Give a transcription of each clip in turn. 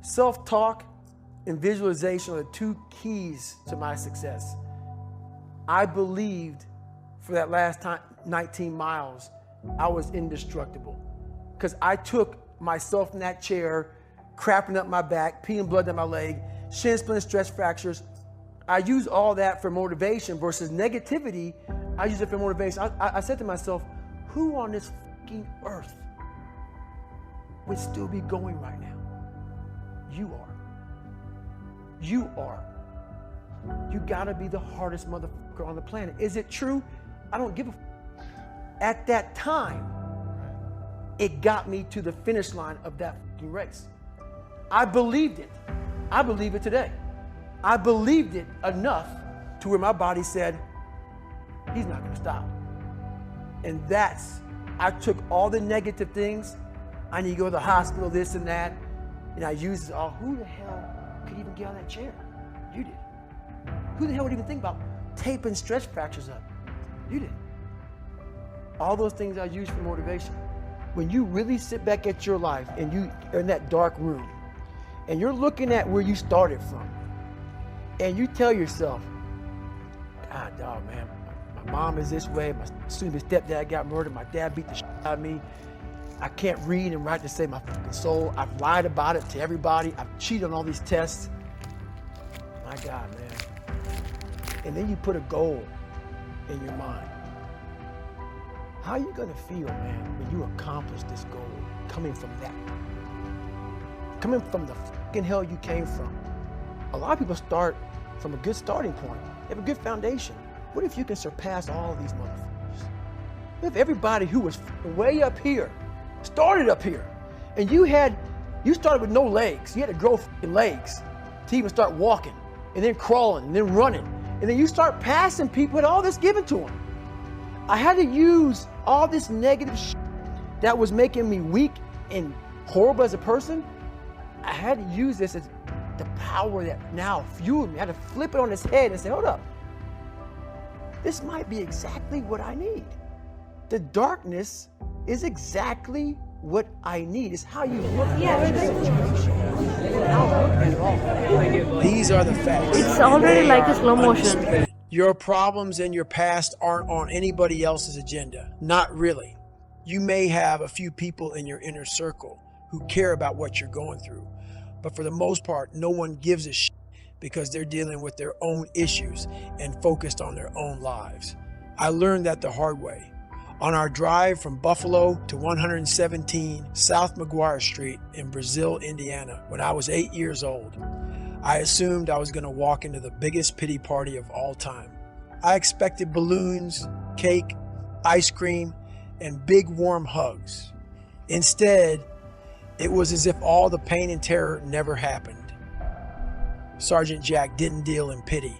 Self-talk and visualization are the two keys to my success. I believed for that last 19 miles, I was indestructible. Because I took myself in that chair, crapping up my back, peeing blood down my leg, shin splints, stress fractures. I use all that for motivation versus negativity. I use it for motivation. I said to myself, who on this fucking earth would still be going right now? You are. You are. You gotta be the hardest motherfucker on the planet. Is it true? I don't give a f. At that time, it got me to the finish line of that fucking race. I believed it. I believe it today. I believed it enough to where my body said, he's not gonna stop. And I took all the negative things. I need to go to the hospital, this and that. And I used it all. Who the hell could even get on that chair? You did. Who the hell would even think about taping stress fractures up? You did. All those things I use for motivation. When you really sit back at your life and you are in that dark room and you're looking at where you started from and you tell yourself, God, dog, man, my mom is this way, my stepdad got murdered, my dad beat the shit out of me, I can't read and write to save my fucking soul, I've lied about it to everybody, I've cheated on all these tests. My God, man. And then you put a goal in your mind. How are you gonna feel, man, when you accomplish this goal coming from that? Coming from the fucking hell you came from. A lot of people start from a good starting point. They have a good foundation. What if you can surpass all of these motherfuckers? What if everybody who was way up here started up here, and you started with no legs. You had to grow legs to even start walking, and then crawling, and then running, and then you start passing people with all this given to them. I had to use all this negative shit that was making me weak and horrible as a person. I had to use this as the power that now fueled me. I had to flip it on its head and say, hold up, this might be exactly what I need. The darkness is exactly what I need. It's how you look at the situation. These are the facts. It's already like a slow motion. Your problems in your past aren't on anybody else's agenda. Not really. You may have a few people in your inner circle who care about what you're going through, but for the most part, no one gives a shit because they're dealing with their own issues and focused on their own lives. I learned that the hard way. On our drive from Buffalo to 117 South McGuire Street in Brazil, Indiana, when I was 8 years old, I assumed I was going to walk into the biggest pity party of all time. I expected balloons, cake, ice cream, and big warm hugs. Instead, it was as if all the pain and terror never happened. Sergeant Jack didn't deal in pity.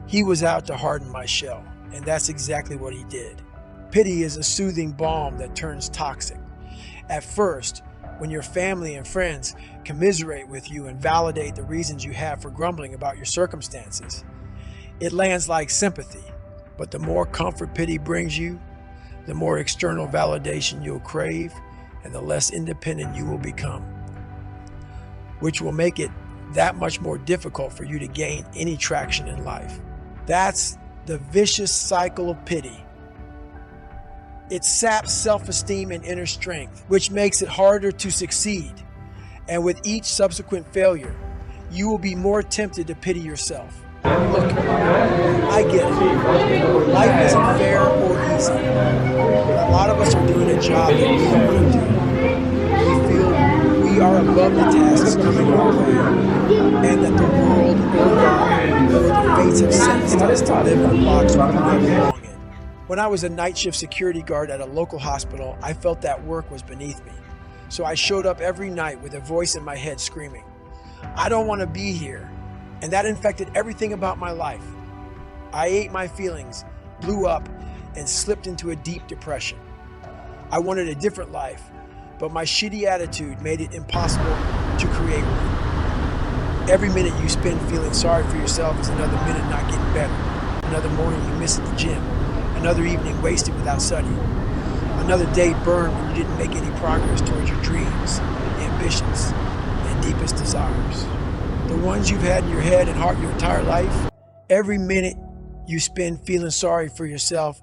He was out to harden my shell, and that's exactly what he did. Pity is a soothing balm that turns toxic. At first, when your family and friends commiserate with you and validate the reasons you have for grumbling about your circumstances, it lands like sympathy. But the more comfort pity brings you, the more external validation you'll crave, and the less independent you will become, which will make it that much more difficult for you to gain any traction in life. That's the vicious cycle of pity. It saps self-esteem and inner strength, which makes it harder to succeed. And with each subsequent failure, you will be more tempted to pity yourself. Look, I get it. Life isn't fair or easy. A lot of us are doing a job that we don't want to do. We feel we are above the tasks coming our way, and that the world or the fates have sentenced us to live in a box we don't belong in. When I was a night shift security guard at a local hospital, I felt that work was beneath me. So I showed up every night with a voice in my head screaming, I don't want to be here. And that infected everything about my life. I ate my feelings, blew up, and slipped into a deep depression. I wanted a different life, but my shitty attitude made it impossible to create one. Every minute you spend feeling sorry for yourself is another minute not getting better. Another morning you miss at the gym. Another evening wasted without studying. Another day burned when you didn't make any progress towards your dreams, ambitions, and deepest ones you've had in your head and heart your entire life. Every minute you spend feeling sorry for yourself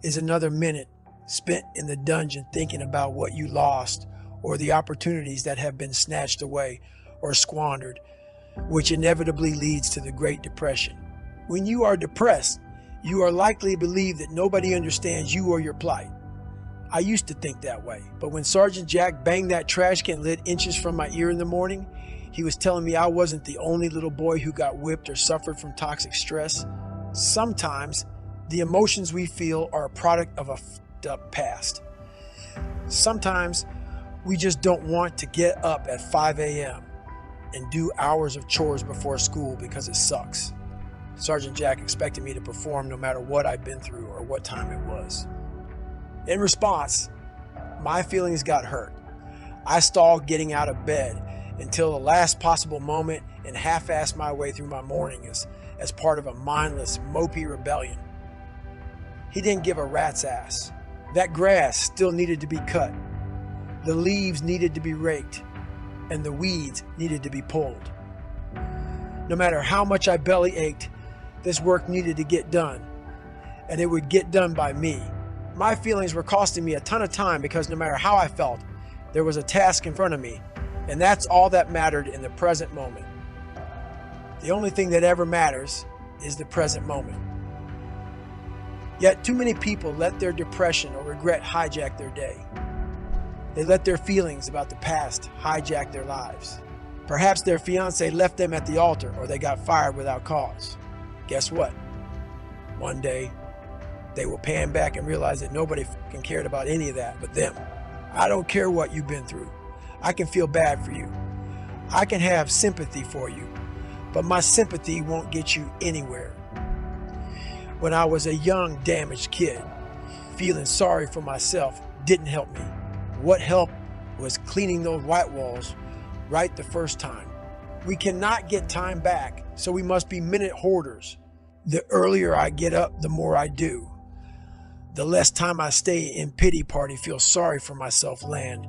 is another minute spent in the dungeon thinking about what you lost or the opportunities that have been snatched away or squandered, which inevitably leads to the Great Depression. When you are depressed, you are likely to believe that nobody understands you or your plight. I used to think that way, but when Sergeant Jack banged that trash can lid inches from my ear in the morning, he was telling me I wasn't the only little boy who got whipped or suffered from toxic stress. Sometimes the emotions we feel are a product of a fucked up past. Sometimes we just don't want to get up at 5 a.m. and do hours of chores before school because it sucks. Sergeant Jack expected me to perform no matter what I'd been through or what time it was. In response, my feelings got hurt. I stalled getting out of bed until the last possible moment and half-assed my way through my morning as part of a mindless, mopey rebellion. He didn't give a rat's ass. That grass still needed to be cut. The leaves needed to be raked, and the weeds needed to be pulled. No matter how much I belly ached, this work needed to get done, and it would get done by me. My feelings were costing me a ton of time because no matter how I felt, there was a task in front of me, and that's all that mattered in the present moment. The only thing that ever matters is the present moment. Yet too many people let their depression or regret hijack their day. They let their feelings about the past hijack their lives. Perhaps their fiance left them at the altar or they got fired without cause. Guess what? One day, they will pan back and realize that nobody fucking cared about any of that but them. I don't care what you've been through. I can feel bad for you. I can have sympathy for you, but my sympathy won't get you anywhere. When I was a young, damaged kid, feeling sorry for myself didn't help me. What helped was cleaning those white walls right the first time. We cannot get time back, so we must be minute hoarders. The earlier I get up, the more I do. The less time I stay in pity party, feel sorry for myself land,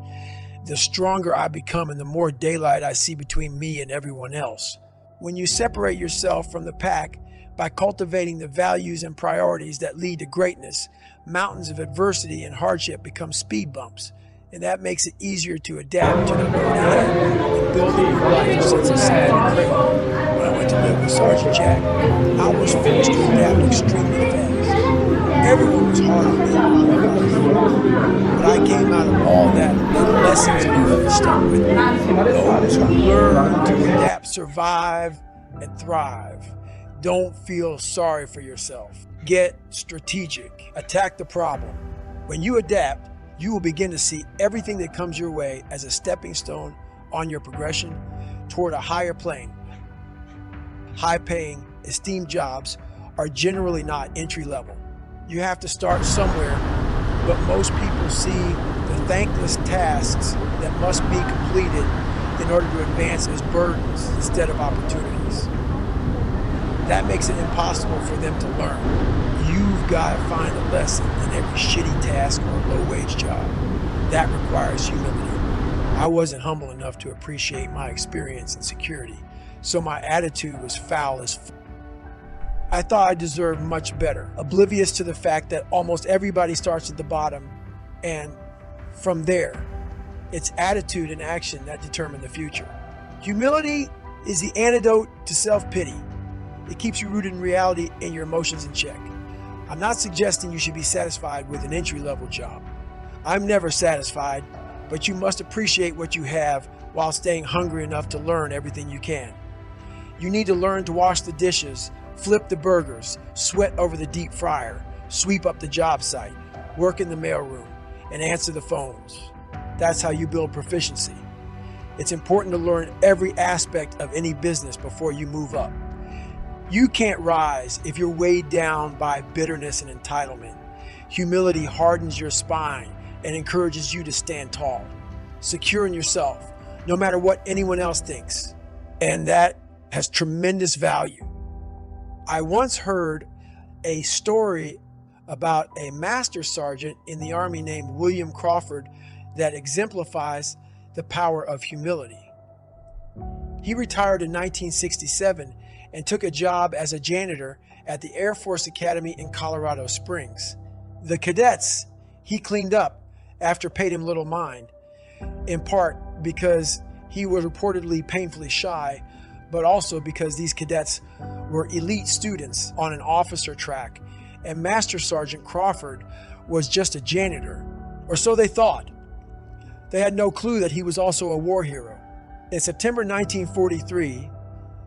the stronger I become and the more daylight I see between me and everyone else. When you separate yourself from the pack by cultivating the values and priorities that lead to greatness, mountains of adversity and hardship become speed bumps, and that makes it easier to adapt to the road ahead and build a new life since a sad and When I went to live with Sergeant Jack, I was forced to adapt extremely fast. Everyone was hard on me, but I came out of all that with lessons learned stuck with me. Those who learn to adapt, survive, and thrive. Don't feel sorry for yourself. Get strategic. Attack the problem. When you adapt, you will begin to see everything that comes your way as a stepping stone on your progression toward a higher plane. High-paying, esteemed jobs are generally not entry-level. You have to start somewhere, but most people see the thankless tasks that must be completed in order to advance as burdens instead of opportunities. That makes it impossible for them to learn. You've got to find a lesson in every shitty task or low-wage job. That requires humility. I wasn't humble enough to appreciate my experience and security, so my attitude was foul as f***. I thought I deserved much better, oblivious to the fact that almost everybody starts at the bottom, and from there, it's attitude and action that determine the future. Humility is the antidote to self-pity. It keeps you rooted in reality and your emotions in check. I'm not suggesting you should be satisfied with an entry-level job. I'm never satisfied, but you must appreciate what you have while staying hungry enough to learn everything you can. You need to learn to wash the dishes, flip the burgers, sweat over the deep fryer, sweep up the job site, work in the mailroom, and answer the phones. That's how you build proficiency. It's important to learn every aspect of any business before you move up. You can't rise if you're weighed down by bitterness and entitlement. Humility hardens your spine and encourages you to stand tall, secure in yourself, no matter what anyone else thinks. And that has tremendous value. I once heard a story about a master sergeant in the Army named William Crawford that exemplifies the power of humility. He retired in 1967 and took a job as a janitor at the Air Force Academy in Colorado Springs. The cadets he cleaned up after paid him little mind, in part because he was reportedly painfully shy, but also because these cadets were elite students on an officer track, and Master Sergeant Crawford was just a janitor, or so they thought. They had no clue that he was also a war hero. In September 1943,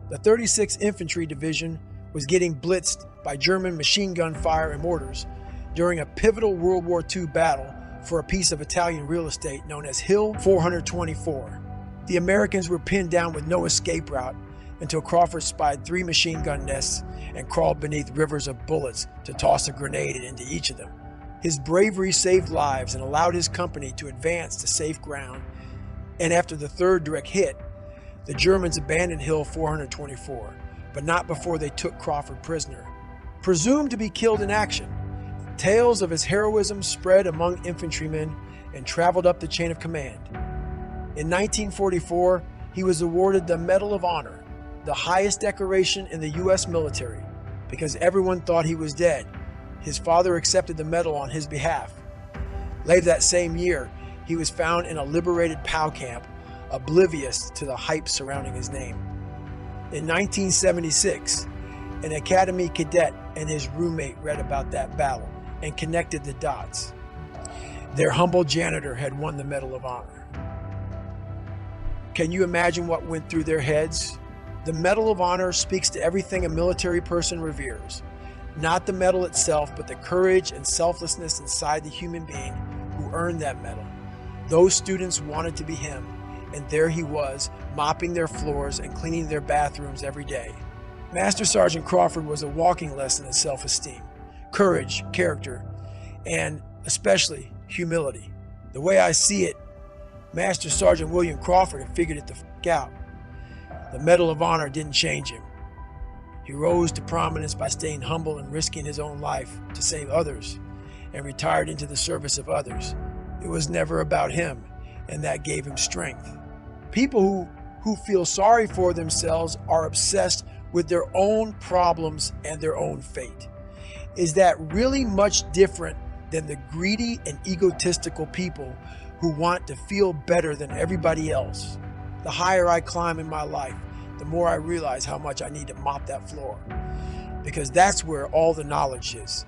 the 36th Infantry Division was getting blitzed by German machine gun fire and mortars during a pivotal World War II battle for a piece of Italian real estate known as Hill 424. The Americans were pinned down with no escape route until Crawford spied 3 machine gun nests and crawled beneath rivers of bullets to toss a grenade into each of them. His bravery saved lives and allowed his company to advance to safe ground, and after the 3rd direct hit, the Germans abandoned Hill 424, but not before they took Crawford prisoner. Presumed to be killed in action, tales of his heroism spread among infantrymen and traveled up the chain of command. In 1944, he was awarded the Medal of Honor, the highest decoration in the U.S. military, because everyone thought he was dead. His father accepted the medal on his behalf. Later that same year, he was found in a liberated POW camp, oblivious to the hype surrounding his name. In 1976, an Academy cadet and his roommate read about that battle and connected the dots. Their humble janitor had won the Medal of Honor. Can you imagine what went through their heads? The Medal of Honor speaks to everything a military person reveres. Not the medal itself, but the courage and selflessness inside the human being who earned that medal. Those students wanted to be him, and there he was, mopping their floors and cleaning their bathrooms every day. Master Sergeant Crawford was a walking lesson in self-esteem, courage, character, and especially humility. The way I see it, Master Sergeant William Crawford had figured it the f*** out. The Medal of Honor didn't change him. He rose to prominence by staying humble and risking his own life to save others, and retired into the service of others. It was never about him, and that gave him strength. People who feel sorry for themselves are obsessed with their own problems and their own fate. Is that really much different than the greedy and egotistical people who want to feel better than everybody else? The higher I climb in my life, the more I realize how much I need to mop that floor, because that's where all the knowledge is.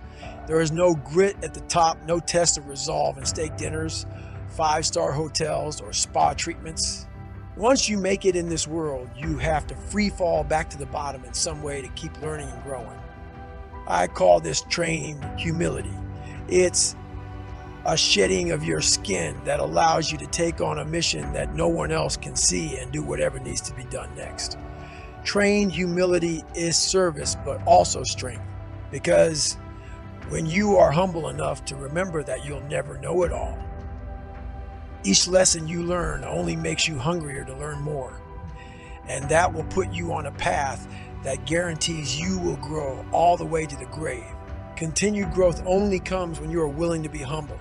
There is no grit at the top, no test of resolve in steak dinners, 5-star hotels, or spa treatments. Once you make it in this world, you have to free fall back to the bottom in some way to keep learning and growing. I call this training humility. It's a shedding of your skin that allows you to take on a mission that no one else can see and do whatever needs to be done next. Trained humility is service, but also strength, because when you are humble enough to remember that you'll never know it all, each lesson you learn only makes you hungrier to learn more, and that will put you on a path that guarantees you will grow all the way to the grave. Continued growth only comes when you are willing to be humble.